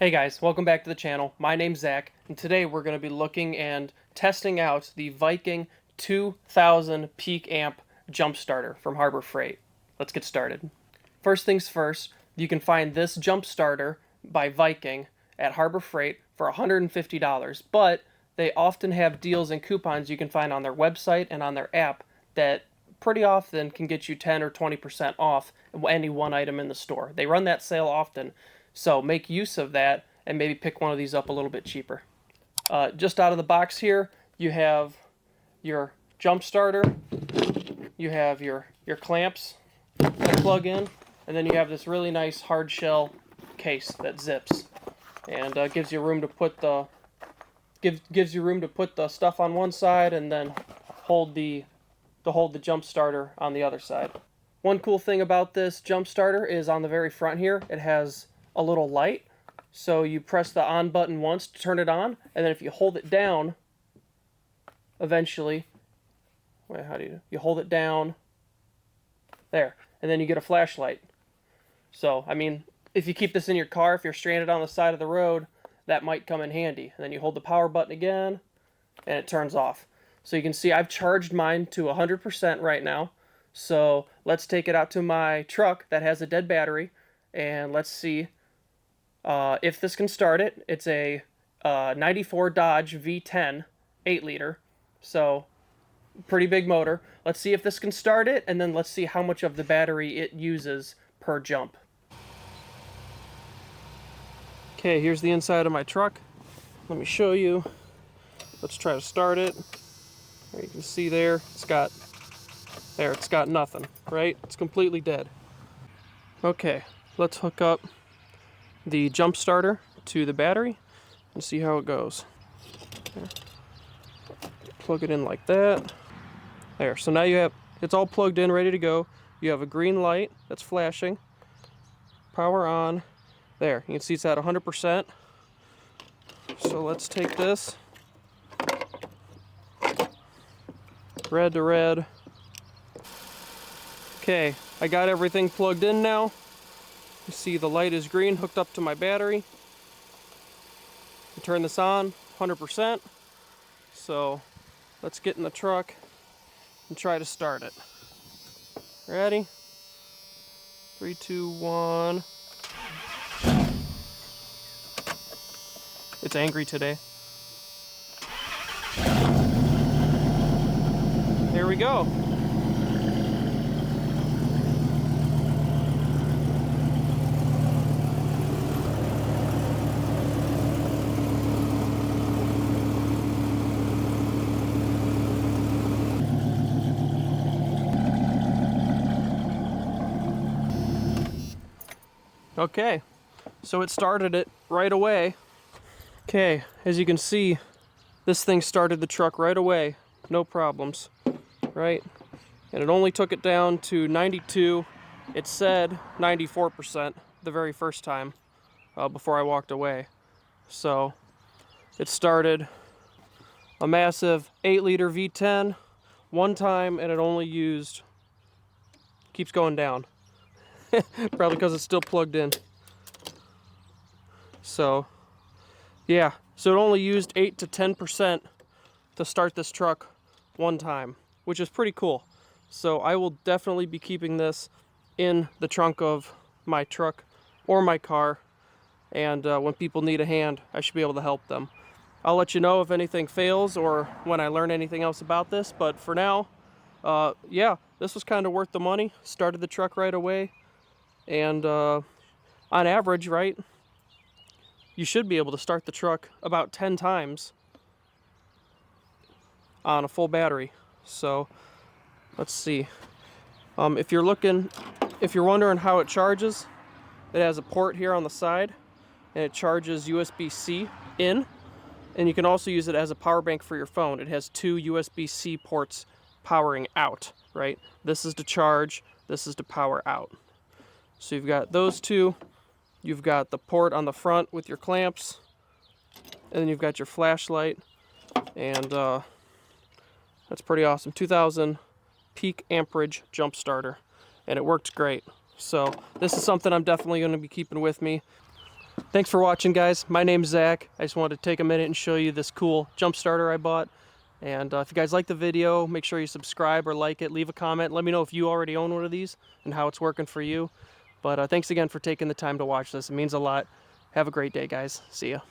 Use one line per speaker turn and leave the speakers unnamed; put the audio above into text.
Hey guys, welcome back to the channel. My name's Zach, and today we're going to be looking and testing out the Viking 2000 peak amp jump starter from Harbor Freight. Let's get started. First things first, you can find this jump starter by Viking at Harbor Freight for $150, but they often have deals and coupons you can find on their website and on their app that pretty often can get you 10 or 20% off any one item in the store. They run that sale often, so make use of that and maybe pick one of these up a little bit cheaper. Just out of the box here, you have your jump starter, you have your clamps that plug in, and then you have this really nice hard shell case that zips and gives you room to put the stuff on one side and then hold the jump starter on the other side. One cool thing about this jump starter is on the very front here, it has a little light. So you press the on button once to turn it on, and then if you hold it down, eventually, you hold it down, there, and then you get a flashlight. So, I mean, if you keep this in your car, if you're stranded on the side of the road, that might come in handy. And then you hold the power button again, and it turns off. So you can see I've charged mine to 100% right now. So let's take it out to my truck that has a dead battery, and let's see if this can start it. It's a 94 Dodge V10 8-liter, so pretty big motor. Let's see if this can start it, and then let's see how much of the battery it uses per jump. Okay, here's the inside of my truck. Let me show you. Let's try to start it. There you can see it's got nothing, right? It's completely dead. Okay, let's hook up the jump starter to the battery and see how it goes. There. Plug it in like that. There, so now it's all plugged in, ready to go. You have a green light that's flashing. Power on. There, you can see it's at 100%. So let's take this. Red to red. Okay, I got everything plugged in now. You see the light is green, hooked up to my battery. Turn this on, 100%. So let's get in the truck and try to start it. Ready? 3, 2, 1. It's angry today. Here we go. Okay, so it started it right away. Okay, as you can see, this thing started the truck right away, no problems, right? And it only took it down to 92. It said 94% the very first time before I walked away. So it started a massive 8-liter V10 one time, and it only keeps going down. Probably because it's still plugged in. So, yeah. So it only used 8 to 10% to start this truck one time, which is pretty cool. So I will definitely be keeping this in the trunk of my truck or my car. And when people need a hand, I should be able to help them. I'll let you know if anything fails or when I learn anything else about this. But for now, yeah, this was kind of worth the money. Started the truck right away. And on average, right, you should be able to start the truck about 10 times on a full battery. So let's see. If you're wondering how it charges, it has a port here on the side, and it charges USB-C in, and you can also use it as a power bank for your phone. It has 2 USB-C ports powering out, right? This is to charge, this is to power out. So you've got those two, you've got the port on the front with your clamps, and then you've got your flashlight, and that's pretty awesome. 2000 peak amperage jump starter, and it worked great. So this is something I'm definitely going to be keeping with me. Thanks for watching, guys. My name's Zach. I just wanted to take a minute and show you this cool jump starter I bought. And if you guys like the video, make sure you subscribe or like it, leave a comment. Let me know if you already own one of these and how it's working for you. But thanks again for taking the time to watch this. It means a lot. Have a great day, guys. See ya.